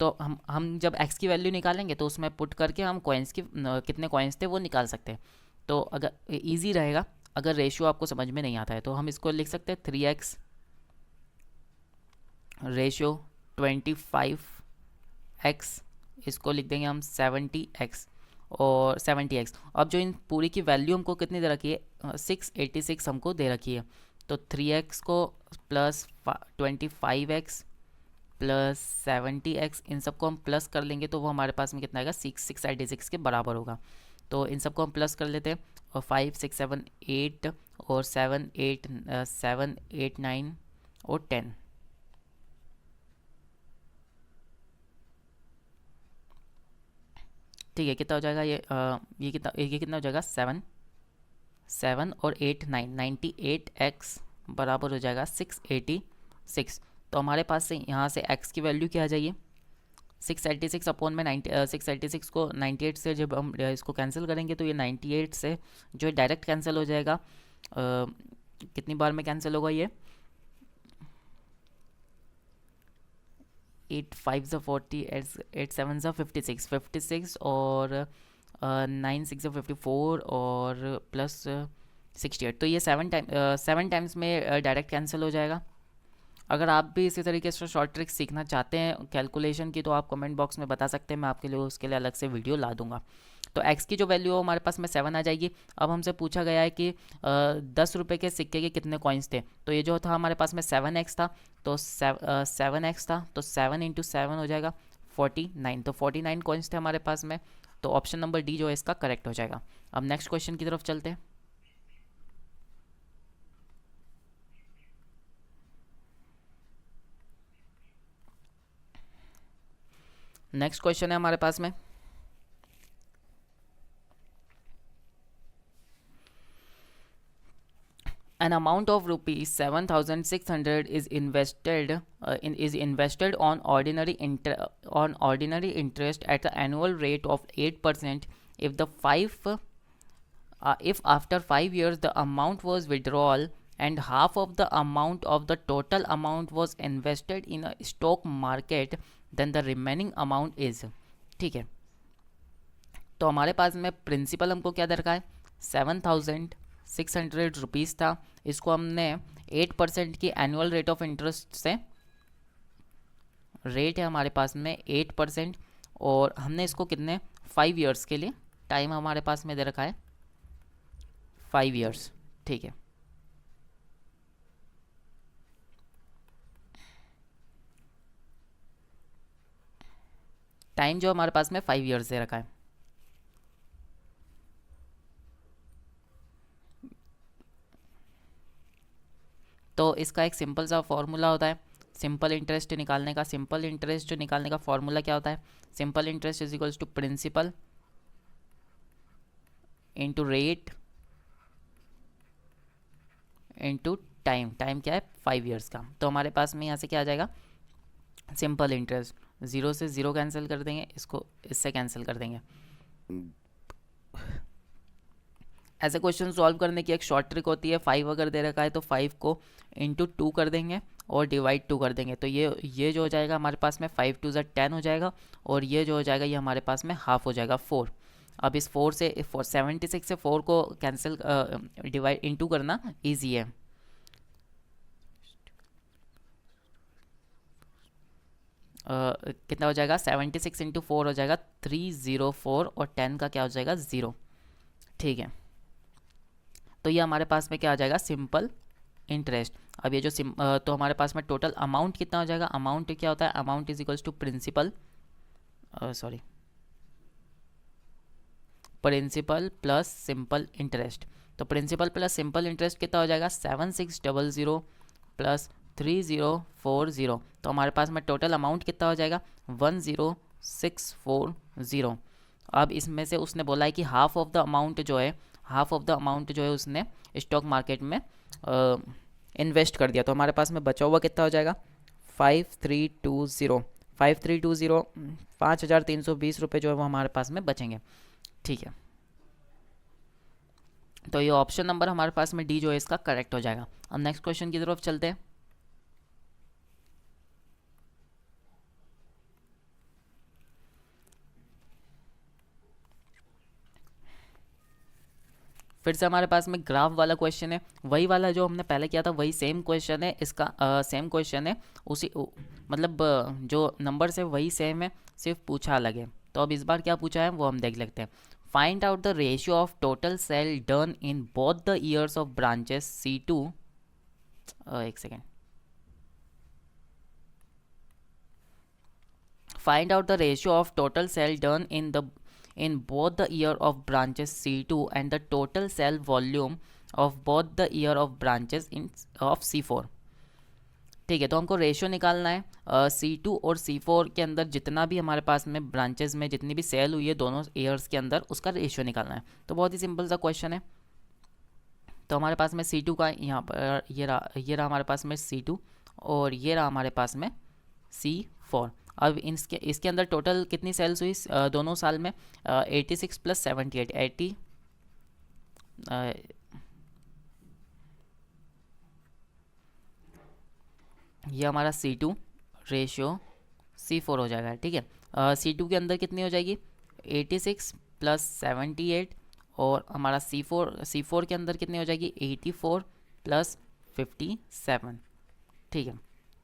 [SPEAKER 1] तो हम जब x की वैल्यू निकालेंगे तो उसमें पुट करके हम कॉइन्स की कितने कॉइन्स थे वो निकाल सकते हैं। तो अगर ईजी रहेगा, अगर रेशियो आपको समझ में नहीं आता है तो हम इसको लिख सकते हैं 3x रेशियो 25x, इसको लिख देंगे हम 70x और 70x। अब जो इन पूरी की वैल्यू हमको कितनी दे रखी है 686 हमको दे रखी है। तो 3x को प्लस 25x प्लस 70x, इन सबको हम प्लस कर लेंगे तो वो हमारे पास में कितना आएगा 686 के बराबर होगा। तो इन सबको हम प्लस कर लेते हैं, और 5 6 7 8 और 7 8 9 और 10। ठीक है, कितना हो जाएगा ये कितना हो जाएगा, 7 7 और 8 9, 98x बराबर हो जाएगा 686। तो हमारे पास से यहाँ से x की वैल्यू क्या आ जाइए, 686 अपॉन में 686 को 98 से जब हम इसको कैंसिल करेंगे तो ये 98 से जो डायरेक्ट कैंसिल हो जाएगा। कितनी बार में कैंसिल होगा ये, 8 5 ज़ा 40, 8 7 ज़ा 56, 56 और 9 6 ज़ा 54 और प्लस 68। तो ये 7 टाइम्स में डायरेक्ट कैंसिल हो जाएगा। अगर आप भी इसी तरीके से शॉर्ट ट्रिक सीखना चाहते हैं कैलकुलेशन की तो आप कमेंट बॉक्स में बता सकते हैं, मैं आपके लिए उसके लिए अलग से वीडियो ला दूंगा। तो x की जो वैल्यू है हमारे पास में 7 आ जाएगी। अब हमसे पूछा गया है कि 10 रुपये के सिक्के के कितने कॉइन्स थे, तो ये जो था हमारे पास में 7x था, तो 7x था, तो 7 इंटू 7 हो जाएगा 49। तो 49 कॉइन्स थे हमारे पास में, तो ऑप्शन नंबर डी जो है इसका करेक्ट हो जाएगा। अब नेक्स्ट क्वेश्चन की तरफ चलते हैं। नेक्स्ट क्वेश्चन है हमारे पास में, an amount of rupees 7600 is invested on ordinary interest at the annual rate of 8% if if after 5 years the amount was withdrawal and half of the amount of the total amount was invested in a stock market, then the remaining amount is। ठीक है, तो हमारे पास में प्रिंसिपल हमको क्या दरकार है, 7600 रुपीज़ था, इसको हमने 8% की एनुअल रेट ऑफ इंटरेस्ट से, रेट है हमारे पास में 8%, और हमने इसको कितने 5 ईयर्स के लिए टाइम हमारे पास में दे रखा है 5 ईयर्स। ठीक है, टाइम जो हमारे पास में 5 ईयर्स दे रखा है। तो इसका एक सिंपल सा फॉर्मूला होता है सिंपल इंटरेस्ट निकालने का। सिंपल इंटरेस्ट निकालने का फॉर्मूला क्या होता है, simple interest is equals to principal into rate into time. Time क्या है 5 ईयर्स का। तो हमारे पास में यहाँ से क्या आ जाएगा, सिंपल इंटरेस्ट, 0 से 0 कैंसिल कर देंगे, इसको इससे कैंसिल कर देंगे। ऐसे क्वेश्चन सॉल्व करने की एक शॉर्ट ट्रिक होती है, 5 अगर दे रखा है तो 5 को इंटू 2 कर देंगे और डिवाइड 2 कर देंगे, तो ये जो हो जाएगा हमारे पास में 5 2 10 हो जाएगा, और ये जो हो जाएगा ये हमारे पास में हाफ हो जाएगा 4। अब इस 4 से 76 से 4 को कैंसिल डिवाइड इंटू करना ईजी है। कितना हो जाएगा, 76 इंटू 4 हो जाएगा 304, और 10 का क्या हो जाएगा 0। ठीक है, तो ये हमारे पास में क्या आ जाएगा, सिंपल इंटरेस्ट। अब ये जो तो हमारे पास में टोटल अमाउंट कितना हो जाएगा, अमाउंट क्या होता है, amount is equals to principal principal plus simple interest. तो प्रिंसिपल प्लस सिंपल इंटरेस्ट कितना हो जाएगा, 7600 प्लस 3040। तो हमारे पास में टोटल अमाउंट कितना हो जाएगा 10640। अब इसमें से उसने बोला है कि हाफ ऑफ द अमाउंट जो है उसने स्टॉक मार्केट में इन्वेस्ट कर दिया। तो हमारे पास में बचा हुआ कितना हो जाएगा 5320 5320 रुपये जो है वो हमारे पास में बचेंगे। ठीक है, तो ये ऑप्शन नंबर हमारे पास में डी जो है इसका करेक्ट हो जाएगा। अब नेक्स्ट क्वेश्चन की तरफ चलते हैं। फिर से हमारे पास में ग्राफ वाला क्वेश्चन है, वही वाला जो हमने पहले किया था वही सेम क्वेश्चन है, इसका सेम क्वेश्चन है, उसी मतलब जो नंबर है वही सेम है, सिर्फ पूछा अलग है। तो अब इस बार क्या पूछा है वो हम देख लेते हैं। Find out the ratio of total sale done in both the years of branches C2। एक second, find out the ratio of total sale done in in both the year of branches C2 and the total cell volume of both the year of branches in of C4। ठीक है, तो हमको रेशियो निकालना है C2 और C4 के अंदर जितना भी हमारे पास में ब्रांचेस में जितनी भी सेल हुई है दोनों ईयर्स के अंदर, उसका रेशियो निकालना है। तो बहुत ही सिंपल सा क्वेश्चन है। तो हमारे पास में C2 का यहाँ पर ये रहा हमारे पास में C2 और ये रहा हमारे पास में C4। अब इसके अंदर टोटल कितनी सेल्स हुई दोनों साल में? 86 + 78 80 ये हमारा C2 रेशियो C4 हो जाएगा। ठीक है, C2 के अंदर कितनी हो जाएगी? 86 + 78 और हमारा C4 के अंदर कितनी हो जाएगी? 84 + 57। ठीक है,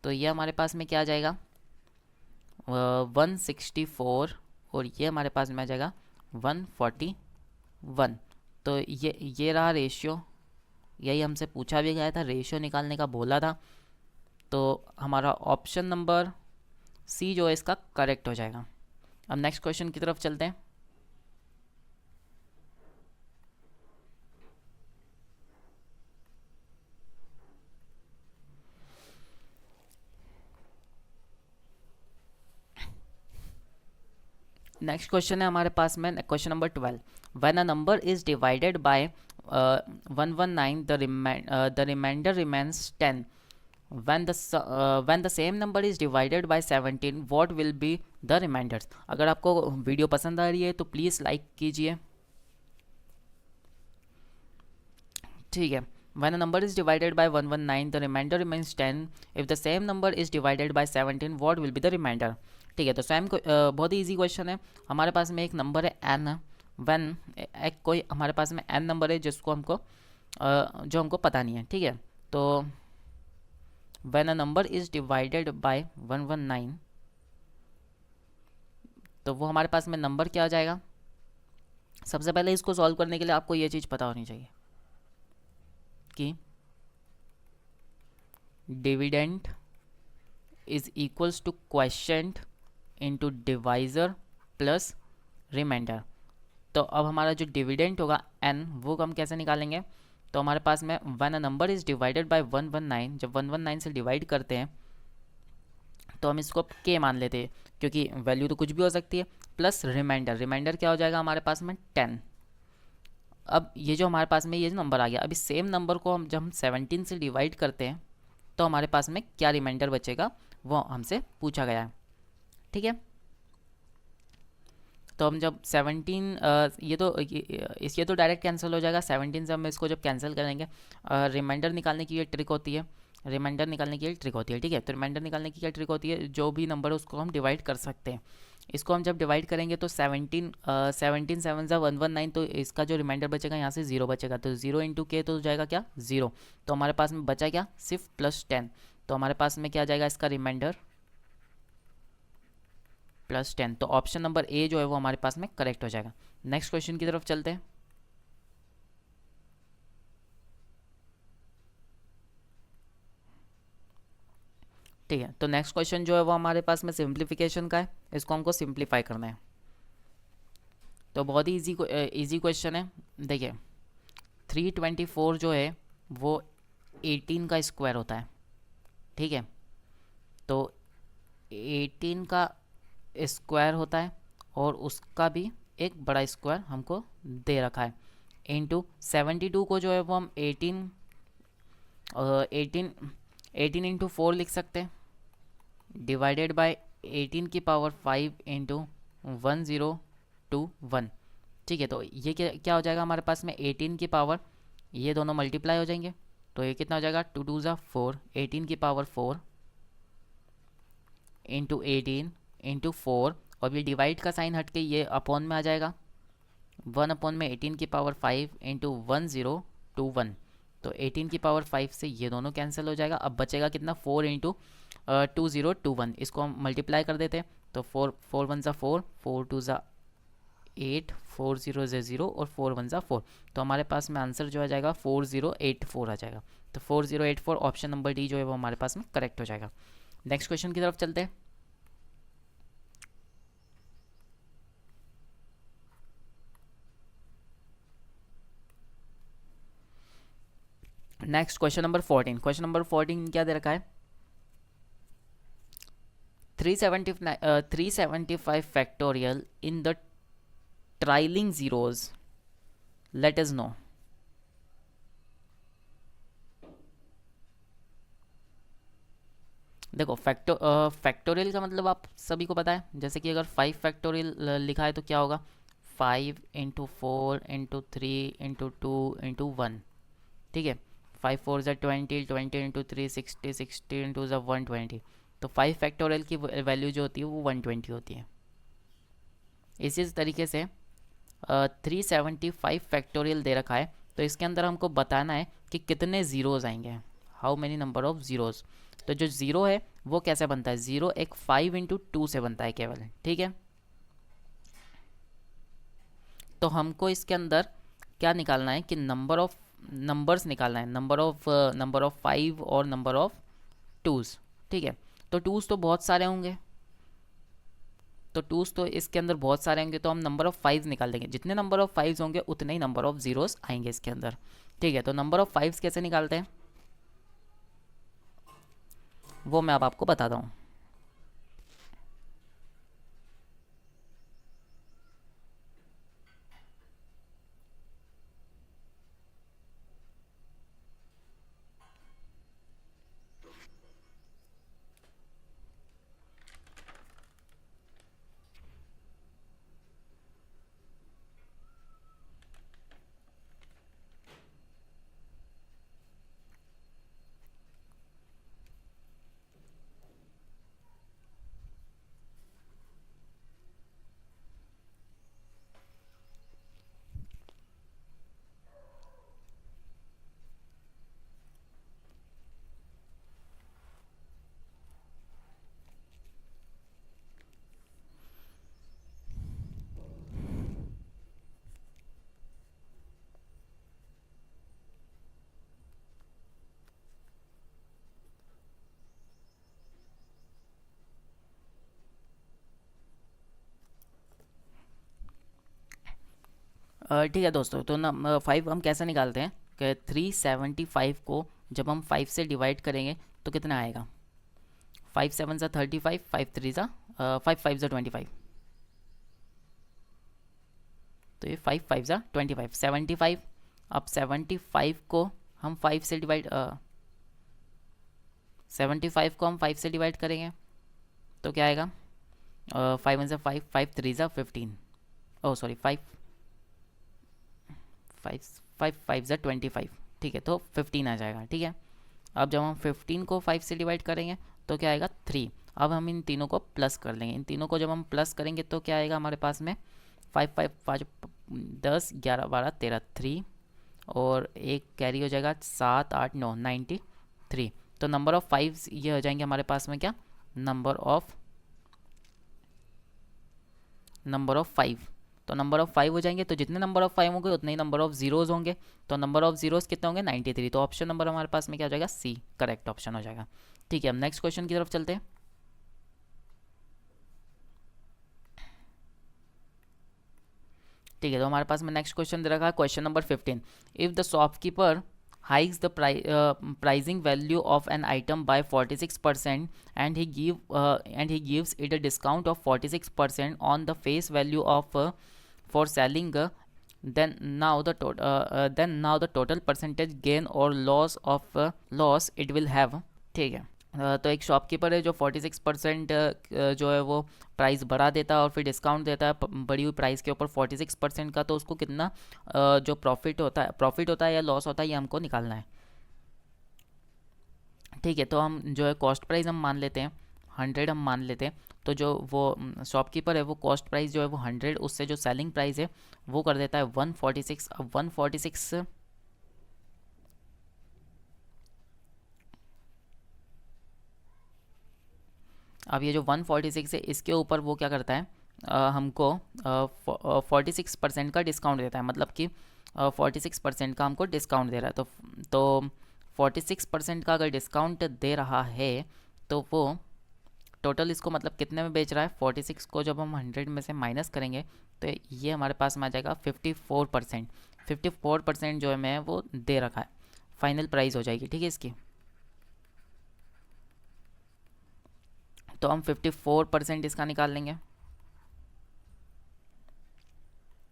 [SPEAKER 1] तो ये हमारे पास में क्या आ जाएगा? 164 और ये हमारे पास में आ जाएगा 141। तो ये रहा रेशियो, यही हमसे पूछा भी गया था, रेशियो निकालने का बोला था। तो हमारा ऑप्शन नंबर सी जो है इसका करेक्ट हो जाएगा। अब नेक्स्ट क्वेश्चन की तरफ चलते हैं। नेक्स्ट क्वेश्चन है हमारे पास में question number 12। When a number is divided by 119 the remainder remains 10। when the same number is divided by 17 what will be the reminders। अगर आपको वीडियो पसंद आ रही है तो प्लीज़ लाइक कीजिए। ठीक है, when a number is divided by 119 the remainder remains 10 if the same number is divided by 17 what will be the remainder। ठीक है, तो सेम बहुत ही ईजी क्वेश्चन है। हमारे पास में एक नंबर है n, when एक कोई हमारे पास में n नंबर है जिसको हमको जो हमको पता नहीं है। ठीक है, तो when a number is divided by 119 तो वो हमारे पास में नंबर क्या आ जाएगा? सबसे पहले इसको सॉल्व करने के लिए आपको ये चीज़ पता होनी चाहिए कि dividend is equals to quotient into divisor plus remainder. तो अब हमारा जो डिविडेंड होगा n वो हम कैसे निकालेंगे? तो हमारे पास में when a number is divided by 119, जब 119 से डिवाइड करते हैं तो हम इसको k मान लेते हैं क्योंकि वैल्यू तो कुछ भी हो सकती है, प्लस रिमाइंडर क्या हो जाएगा हमारे पास में 10। अब ये जो हमारे पास में ये नंबर आ गया, अब इस सेम नंबर को हम जब हम 17 से डिवाइड करते हैं तो हमारे पास में क्या रिमाइंडर बचेगा वो हमसे पूछा गया है। ठीक है, तो हम जब 17 ये तो डायरेक्ट कैंसिल हो जाएगा। 17 से हम इसको जब कैंसिल करेंगे रिमाइंडर निकालने की ये ट्रिक होती है, ठीक है, तो रिमाइंडर निकालने की क्या ट्रिक होती है? जो भी नंबर है उसको हम डिवाइड कर सकते हैं। इसको हम जब डिवाइड करेंगे तो 17 7 ज़ा 119, तो इसका जो रिमाइंडर बचेगा यहाँ से 0 बचेगा, तो 0 × k तो हो जाएगा क्या? 0। तो हमारे पास में बचा क्या? सिर्फ +10। तो हमारे पास में क्या आ जाएगा इसका रिमाइंडर? +10। तो ऑप्शन नंबर ए जो है वो हमारे पास में करेक्ट हो जाएगा। नेक्स्ट क्वेश्चन की तरफ चलते हैं। ठीक है, तो नेक्स्ट क्वेश्चन जो है वो हमारे पास में सिंप्लीफिकेशन का है, इसको हमको सिंप्लीफाई करना है। तो बहुत ही इजी क्वेश्चन है। देखिए 324 जो है वो 18 का स्क्वायर होता है। ठीक है, तो 18 का स्क्वायर होता है और उसका भी एक बड़ा स्क्वायर हमको दे रखा है, इनटू 72 को जो है वो हम 18 इंटू 4 लिख सकते हैं, डिवाइडेड बाय 18 की पावर 5 इंटू 1021। ठीक है, तो ये क्या हो जाएगा हमारे पास में? 18 की पावर, ये दोनों मल्टीप्लाई हो जाएंगे, तो ये कितना हो जाएगा? 2 2 ज़ा 4, 18 की पावर 4 इंटू 18 इंटू 4, और ये डिवाइड का साइन हट के ये अपॉन में आ जाएगा, 1 अपॉन में 18 की पावर 5 इंटू 1021। तो 18 की पावर 5 से ये दोनों कैंसिल हो जाएगा। अब बचेगा कितना? 4 इंटू 2021। इसको हम मल्टीप्लाई कर देते हैं, तो 4 1 ज़ा 4, 4 2 ज़ा 8, 4 0 ज़ा 0 और 4 1 ज़ा 4। तो हमारे पास में आंसर जो आ जाएगा 4084 आ जाएगा। तो 4084 ऑप्शन नंबर डी जो है वो हमारे पास में करेक्ट हो जाएगा। नेक्स्ट क्वेश्चन की तरफ चलते हैं। Next question number 14। Question number 14 क्या दे रखा है? 375 factorial in the trailing zeros, let us know. देखो फैक्टोरियल का मतलब आप सभी को पता है, जैसे कि अगर 5 फैक्टोरियल लिखा है तो क्या होगा? 5 इंटू 4 इंटू 3 इंटू 2 इंटू 1। ठीक है, 5 4 ज़ा 20, 20 इंटू 3 60, 60 इंटू ज़ा 120। तो 5 फैक्टोरियल की वैल्यू जो होती है वो 120 होती है। इसी तरीके से 375 फैक्टोरियल दे रखा है, तो इसके अंदर हमको बताना है कि कितने ज़ीरोज़ आएंगे, how many number of zeros. तो जो ज़ीरो है वो कैसे बनता है? ज़ीरो एक 5 इंटू 2 से बनता है केवल। ठीक है, तो हमको इसके अंदर क्या निकालना है कि नंबर्स निकालना है, नंबर ऑफ 5 और नंबर ऑफ टूज़। ठीक है, तो टूज़ तो बहुत सारे होंगे, तो टूज़ तो इसके अंदर बहुत सारे होंगे, तो हम नंबर ऑफ़ 5 निकाल देंगे। जितने नंबर ऑफ़ 5 होंगे उतने ही नंबर ऑफ़ ज़ीरोज़ आएंगे इसके अंदर। ठीक है, तो नंबर ऑफ़ 5 कैसे निकालते हैं वो मैं अब आपको बताता हूँ। ठीक है दोस्तों, तो ना 5 हम कैसे निकालते हैं कि 375 को जब हम 5 से डिवाइड करेंगे तो कितना आएगा? 5 7 ज़ा 35, 5 3 ज़ा 5 5 ज़ा 25, तो ये 5 5 ज़ा 25 75। अब 75 को हम 5 से डिवाइड 75 को हम 5 से डिवाइड करेंगे तो क्या आएगा? 5 1 ज़ा 5, 5 3 ज़ा 15, ओह सॉरी 5 5 5 5 ज़ा 25। ठीक है, तो 15 आ जाएगा। ठीक है, अब जब हम 15 को 5 से डिवाइड करेंगे तो क्या आएगा? 3। अब हम इन तीनों को प्लस कर लेंगे, इन तीनों को जब हम प्लस करेंगे तो क्या आएगा हमारे पास में? 5 5 5 10 11 12 13 3, और एक कैरी हो जाएगा 7 8 9 93। तो नंबर ऑफ़ 5 ये हो जाएंगे हमारे पास में क्या? Number of 5। तो नंबर ऑफ़ 5 हो जाएंगे, तो जितने नंबर ऑफ़ 5 होंगे उतने ही नंबर ऑफ़ ज़ीरोज़ होंगे। तो नंबर ऑफ़ ज़ीरोज़ कितने होंगे? 93। तो ऑप्शन नंबर हमारे पास में क्या हो जाएगा? सी करेक्ट ऑप्शन हो जाएगा। ठीक है, हम नेक्स्ट क्वेश्चन की तरफ चलते हैं। ठीक है, तो हमारे पास में नेक्स्ट क्वेश्चन दे रखा है, question number 15। If the shopkeeper hikes the pricing value of an item by 46% and he gives it a discount of 46% on the face value of for selling, then now the total percentage gain or loss it will have। ठीक है, तो एक शॉपकीपर है जो 46% जो है वो प्राइस बढ़ा देता है और फिर डिस्काउंट देता है बढ़ी हुई प्राइस के ऊपर 46% का। तो उसको कितना जो प्रॉफिट होता है या लॉस होता है ये हमको निकालना है। ठीक है, तो हम जो है कॉस्ट प्राइस हम मान लेते हैं 100 हम मान लेते हैं। तो जो वो शॉपकीपर है वो कॉस्ट प्राइस जो है वो 100, उससे जो सेलिंग प्राइस है वो कर देता है 146। अब 146 अब ये जो 146 है इसके ऊपर वो क्या करता है हमको 46% का डिस्काउंट देता है, मतलब कि 46% का हमको डिस्काउंट दे रहा है। तो 46% का अगर डिस्काउंट दे रहा है तो वो टोटल इसको मतलब कितने में बेच रहा है? 46 को जब हम 100 में से माइनस करेंगे तो ये हमारे पास में आ जाएगा 54%। 54% जो है मैं वो दे रखा है फाइनल प्राइस हो जाएगी, ठीक है इसकी। तो हम 54% इसका निकाल लेंगे।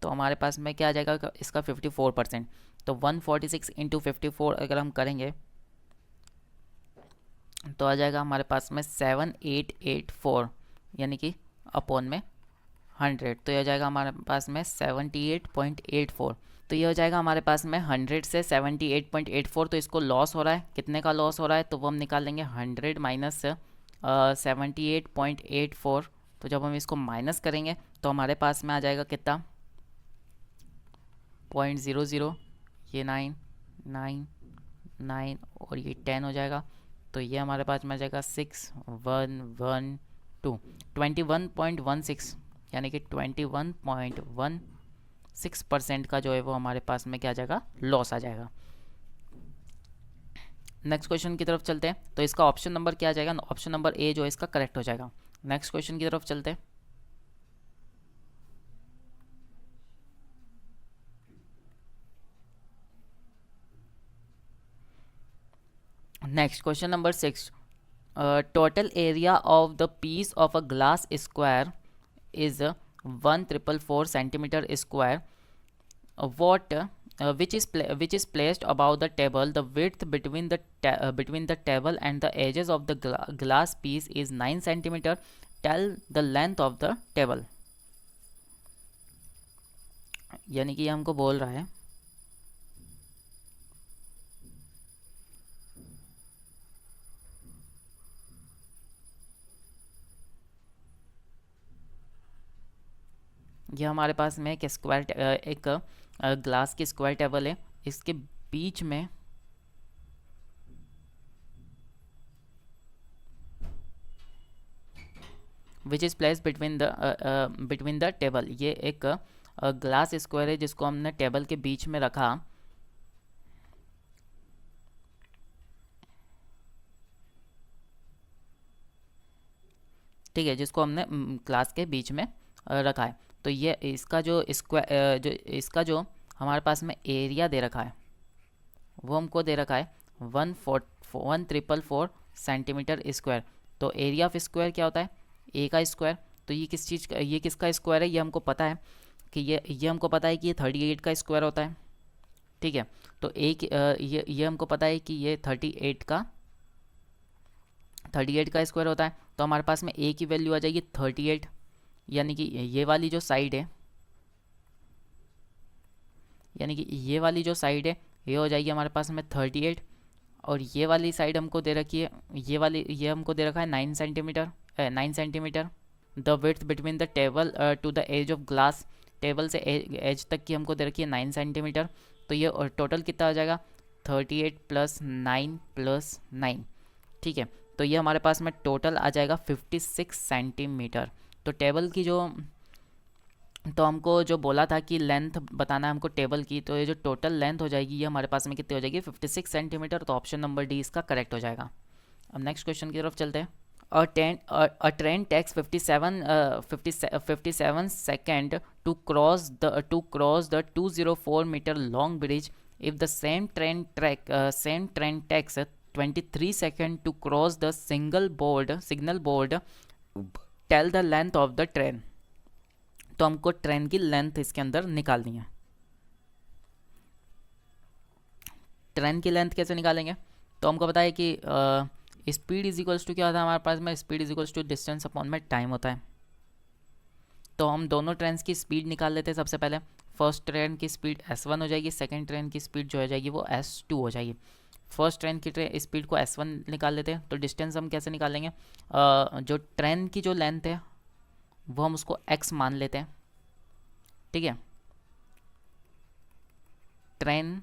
[SPEAKER 1] तो हमारे पास में क्या आ जाएगा इसका 54%। तो 146 इंटू 54 अगर हम करेंगे तो आ जाएगा हमारे पास में 7884, यानी कि अपॉन में 100। तो ये हो जाएगा हमारे पास में 78.84। तो ये हो जाएगा हमारे पास में 100 से 78.84। तो इसको लॉस हो रहा है, कितने का लॉस हो रहा है, तो वो हम निकाल लेंगे 100 माइनस 78.84। तो जब हम इसको माइनस करेंगे तो हमारे पास में आ जाएगा कितना, 0.00, ये 9 9 9 और ये 10 हो जाएगा। तो ये हमारे पास में आ जाएगा 6112 21.16, यानी कि 21.16% का जो है वो हमारे पास में क्या आ जाएगा, लॉस आ जाएगा। नेक्स्ट क्वेश्चन की तरफ चलते हैं। तो इसका ऑप्शन नंबर क्या आ जाएगा, ऑप्शन नंबर ए जो है इसका करेक्ट हो जाएगा। नेक्स्ट क्वेश्चन की तरफ चलते हैं। Next question number 6, total area of the piece of a glass square is 1444 centimeter square. Which is placed above the table. The width between the table and the edges of the glass piece is 9 centimeter. Tell the length of the table. यानी कि हमको बोल रहा है ये हमारे पास में एक ग्लास की स्क्वायर टेबल है, इसके बीच में which is place between the table. ये एक ग्लास स्क्वायर है जिसको हमने टेबल के बीच में रखा। ठीक है, जिसको हमने ग्लास के बीच में रखा है। तो ये इसका जो इसका जो हमारे पास में एरिया दे रखा है वो हमको दे रखा है 1444 सेंटीमीटर स्क्वायर। तो एरिया ऑफ स्क्वायर क्या होता है, ए का स्क्वायर। तो ये किस चीज़ का, ये किसका स्क्वायर है, ये हमको पता है कि ये हमको पता है कि ये 38 का स्क्वायर होता है। ठीक है, तो ये हमको पता है कि ये 38 का स्क्वायर होता है। तो हमारे पास में ए की वैल्यू आ जाएगी 38, यानी कि ये वाली जो साइड है, ये हो जाएगी हमारे पास में 38। और ये वाली साइड हमको दे रखी है, ये हमको दे रखा है 9 centimeter. The width between the table to the edge of glass, table से एज तक की हमको दे रखी है 9 सेंटीमीटर। तो ये टोटल कितना आ जाएगा, 38 + 9 + 9। ठीक है, तो ये हमारे पास में टोटल आ जाएगा 56 सेंटीमीटर। तो टेबल की तो हमको जो बोला था कि लेंथ बताना है हमको टेबल की, तो ये जो टोटल लेंथ हो जाएगी ये हमारे पास में कितनी हो जाएगी, 56 सेंटीमीटर। तो ऑप्शन नंबर डी इसका करेक्ट हो जाएगा। अब नेक्स्ट क्वेश्चन की तरफ चलते हैं। A train takes 57 seconds to cross the 204 meter long bridge. If the same train takes 23 seconds to cross the signal board, tell the length of the train. तो हमको ट्रेन की लेंथ इसके अंदर निकालनी है। ट्रेन की लेंथ कैसे निकालेंगे, तो हमको पता है कि स्पीड इज इक्वल्स टू क्या होता है हमारे पास में, speed is equals to distance upon में टाइम होता है। तो हम दोनों ट्रेन की स्पीड निकाल लेते हैं। सबसे पहले फर्स्ट ट्रेन की स्पीड S1 हो जाएगी, सेकंड ट्रेन की स्पीड जो हो जाएगी वो S2 हो जाएगी। फर्स्ट ट्रेन की स्पीड को S1 निकाल लेते हैं। तो डिस्टेंस हम कैसे निकालेंगे, जो ट्रेन की जो लेंथ है वो हम उसको x मान लेते हैं। ठीक है, ट्रेन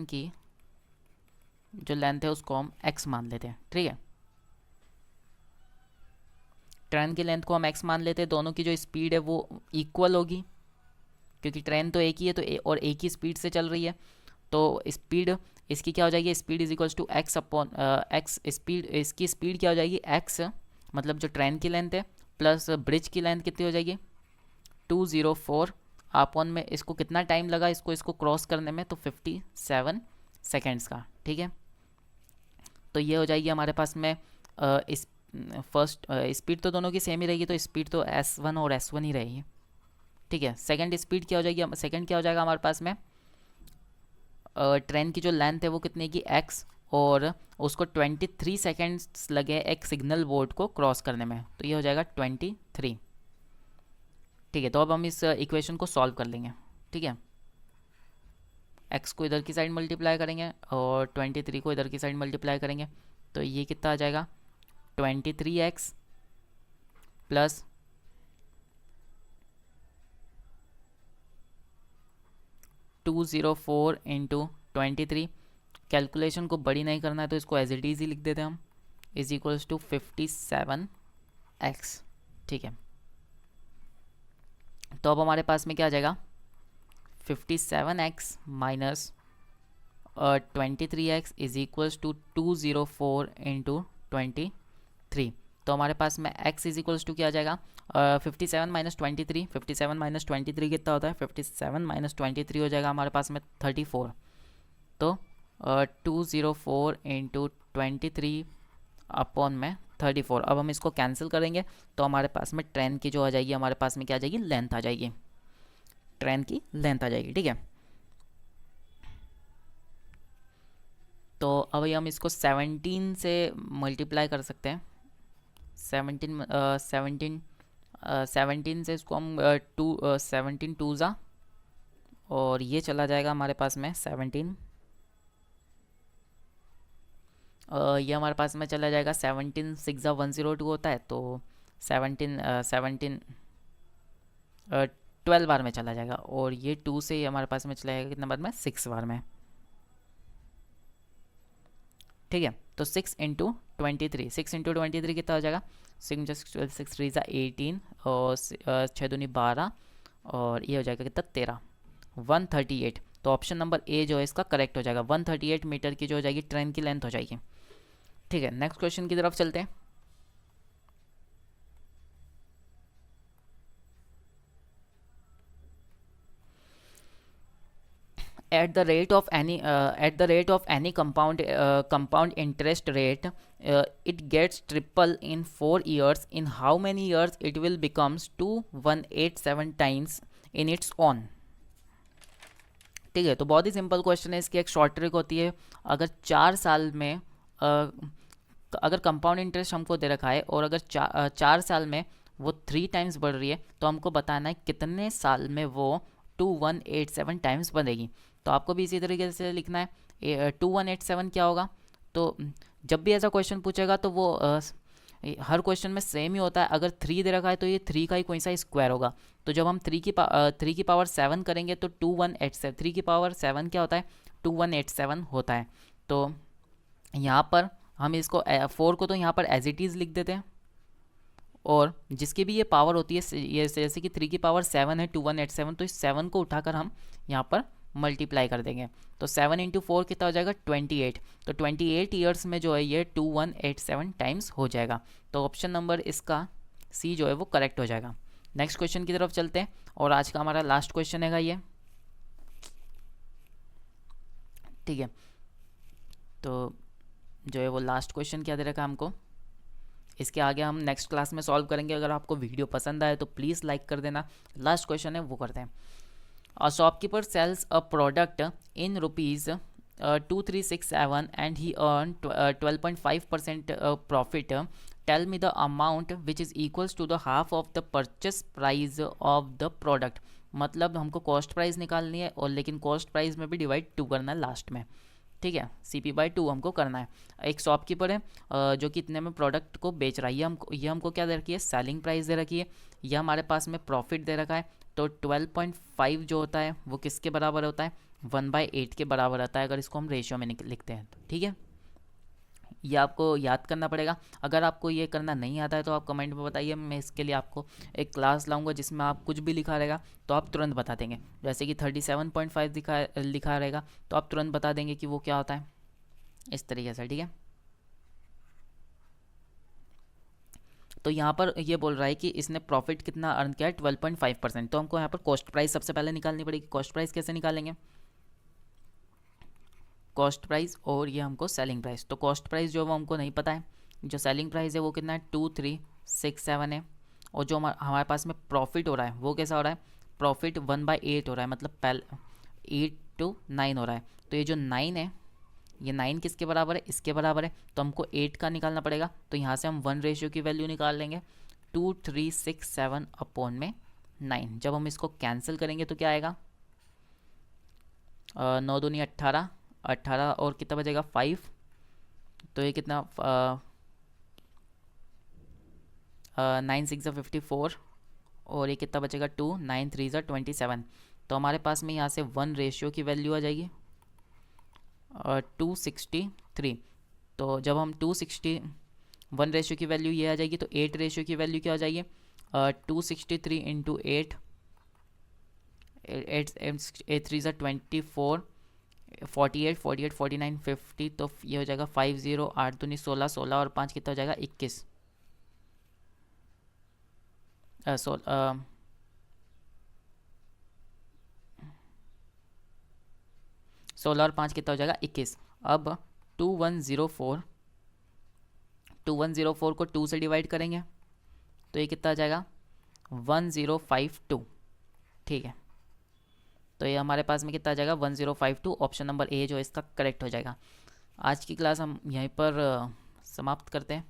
[SPEAKER 1] की जो लेंथ है उसको हम x मान लेते हैं। ठीक है, ट्रेन की लेंथ को हम x मान लेते हैं। दोनों की जो स्पीड है वो इक्वल होगी, क्योंकि ट्रेन तो एक ही है तो और एक ही स्पीड से चल रही है। तो स्पीड इसकी क्या हो जाएगी, speed is equals to x upon x। Speed इसकी स्पीड क्या हो जाएगी, x मतलब जो ट्रेन की लेंथ है प्लस ब्रिज की लेंथ कितनी हो जाएगी, 204 अपॉन में इसको कितना टाइम लगा इसको क्रॉस करने में, तो 57 सेकेंड्स का। ठीक है, तो ये हो जाएगी हमारे पास में इस फर्स्ट स्पीड तो दोनों की सेम ही रहेगी, तो स्पीड तो S1 और S1 ही रहेगी। ठीक है, सेकंड स्पीड क्या हो जाएगी, सेकंड क्या हो जाएगा हमारे पास में, ट्रेन की जो लेंथ है वो कितनी की x, और उसको 23 सेकेंड्स लगे एक सिग्नल बोर्ड को क्रॉस करने में, तो ये हो जाएगा 23। ठीक है, तो अब हम इस इक्वेशन को सॉल्व कर लेंगे। ठीक है, x को इधर की साइड मल्टीप्लाई करेंगे और 23 को इधर की साइड मल्टीप्लाई करेंगे, तो ये कितना आ जाएगा 23x प्लस 204 इंटू 23। कैलकुलेशन को बड़ी नहीं करना है तो इसको एज इट इज ही लिख देते हैं हम, इज इक्वल्स टू 57x। ठीक है, तो अब हमारे पास में क्या आ जाएगा 57x minus 23x is equals to 204 into 23। तो हमारे पास में x इज इक्वल्स टू क्या आ जाएगा 57 माइनस 23, 57 माइनस 23 कितना होता है, 57 माइनस 23 हो जाएगा हमारे पास में 34। तो 204 इंटू 23 अपॉन में 34। अब हम इसको कैंसिल करेंगे तो हमारे पास में ट्रेन की जो आ जाएगी, हमारे पास में क्या आ जाएगी, लेंथ आ जाएगी, ट्रेन की लेंथ आ जाएगी। ठीक है, तो अब हम इसको 17 से मल्टीप्लाई कर सकते हैं। 17 से इसको हम 17 टू ज़ा, और ये चला जाएगा हमारे पास में 17, ये हमारे पास में चला जाएगा 17 6 ज़ा 102 होता है, तो 12 बार में चला जाएगा, और ये 2 से ये हमारे पास में चला जाएगा कितने बार में, 6 बार में। ठीक है, तो 6 इंटू 23, 6 इंटू 23 कितना हो जाएगा, 6 3 ज़ा 18 और 6 दूनी 12, और ये हो जाएगा कितना 13, 138। तो ऑप्शन नंबर ए जो है इसका करेक्ट हो जाएगा, 138 मीटर की जो हो जाएगी ट्रेन की लेंथ हो जाएगी। ठीक है, नेक्स्ट क्वेश्चन की तरफ चलते हैं। At the rate of any compound interest rate, it gets triple in 4 years. In how many years it will becomes 2187 times in its own? ठीक है, तो बहुत ही सिंपल क्वेश्चन है, इसकी एक शॉर्ट ट्रिक होती है। अगर 4 साल में अगर कंपाउंड इंटरेस्ट हमको दे रखा है और अगर 4 साल में वो 3 टाइम्स बढ़ रही है, तो हमको बताना है कितने साल में वो 2187 टाइम्स बढ़ेगी। तो आपको भी इसी तरीके से लिखना है। 2187 क्या होगा, तो जब भी ऐसा क्वेश्चन पूछेगा तो वो हर क्वेश्चन में सेम ही होता है। अगर 3 दे रखा है तो ये 3 का ही कोई सा स्क्वायर होगा, तो जब हम 3 की पावर 7 करेंगे तो 2187, 3 की पावर 7 क्या होता है, 2187 होता है। तो यहाँ पर हम इसको 4 को तो यहाँ पर एज इट इज़ लिख देते हैं, और जिसकी भी ये पावर होती है, ये जैसे कि 3 की पावर 7 है 2187, तो इस 7 को उठाकर हम यहाँ पर मल्टीप्लाई कर देंगे, तो 7 इंटू 4 कितना हो जाएगा 28। तो 28 ईयर्स में जो है ये 2187 टाइम्स हो जाएगा। तो ऑप्शन नंबर इसका सी जो है वो करेक्ट हो जाएगा। नेक्स्ट क्वेश्चन की तरफ चलते हैं, और आज का हमारा लास्ट क्वेश्चन है ये। ठीक है, तो जो है वो लास्ट क्वेश्चन क्या दे रखा है हमको, इसके आगे हम नेक्स्ट क्लास में सॉल्व करेंगे। अगर आपको वीडियो पसंद आए तो प्लीज़ लाइक कर देना। लास्ट क्वेश्चन है वो करते हैं। A shopkeeper sells a product in rupees 2367 and he earn 12.5% profit. Tell me the amount which is equals to the half of the purchase price of the product. मतलब हमको कॉस्ट प्राइस निकालनी है, और लेकिन कॉस्ट प्राइस में भी डिवाइड 2 करना है लास्ट में। ठीक है, CP/2 हमको करना है। एक शॉपकीपर है जो कि इतने में प्रोडक्ट को बेच रहा है, ये हमको क्या दे रखी है, सेलिंग प्राइस दे रखी है। यह हमारे पास में प्रॉफिट दे रखा है। तो 12.5 जो होता है वो किसके बराबर होता है, 1/8 के बराबर आता है, अगर इसको हम रेशियो में लिखते हैं तो। ठीक है, ये आपको याद करना पड़ेगा। अगर आपको ये करना नहीं आता है तो आप कमेंट में बताइए, मैं इसके लिए आपको एक क्लास लाऊंगा जिसमें आप कुछ भी लिखा रहेगा तो आप तुरंत बता देंगे। जैसे कि 37.5 लिखा रहेगा तो आप तुरंत बता देंगे कि वो क्या होता है, इस तरीके से। ठीक है, तो यहाँ पर ये बोल रहा है कि इसने प्रॉफिट कितना अर्न किया है 12.5%। तो हमको यहाँ पर कॉस्ट प्राइस सबसे पहले निकालनी पड़ेगी। कॉस्ट प्राइस कैसे निकालेंगे? कॉस्ट प्राइस और ये हमको सेलिंग प्राइस। तो कॉस्ट प्राइस जो है वो हमको नहीं पता है, जो सेलिंग प्राइस है वो कितना है 2367 है, और जो हमारे पास में प्रॉफिट हो रहा है वो कैसा हो रहा है? प्रॉफिट 1/8 हो रहा है, मतलब पहले 8 to 9 हो रहा है। तो ये जो 9 है, ये 9 किसके बराबर है? इसके बराबर है। तो हमको 8 का निकालना पड़ेगा। तो यहाँ से हम 1 रेशियो की वैल्यू निकाल लेंगे, 2367 अपॉन में 9। जब हम इसको कैंसिल करेंगे तो क्या आएगा? 9 दूनी 18, 18 और कितना बचेगा 5। तो ये कितना 9 6 54, और ये कितना बचेगा 2, 9 3 27। तो हमारे पास में यहाँ से 1 रेशियो की वैल्यू आ जाएगी 263। तो जब हम 1 रेशियो की वैल्यू ये आ जाएगी, तो 8 रेशियो की वैल्यू क्या हो जाएगी? 263 इंटू 8, 8 3 24, 48 48 49 50। तो ये हो जाएगा 50, 8 दूनी 16, 16 और 5 कितना हो जाएगा 21। 16 और 5 कितना हो जाएगा 21। अब 2104 को 2 से डिवाइड करेंगे तो ये कितना आ जाएगा 1052। ठीक है, तो ये हमारे पास में कितना आ जाएगा 1052। ऑप्शन नंबर ए जो इसका करेक्ट हो जाएगा। आज की क्लास हम यहीं पर समाप्त करते हैं।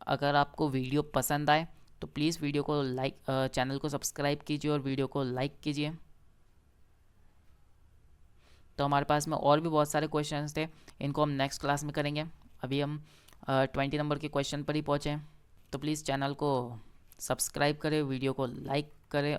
[SPEAKER 1] अगर आपको वीडियो पसंद आए तो प्लीज़ वीडियो को लाइक, चैनल को सब्सक्राइब कीजिए और वीडियो को लाइक कीजिए। तो हमारे पास में और भी बहुत सारे क्वेश्चंस थे, इनको हम नेक्स्ट क्लास में करेंगे। अभी हम 20 नंबर के क्वेश्चन पर ही पहुँचे हैं। तो प्लीज़ चैनल को सब्सक्राइब करें, वीडियो को लाइक करें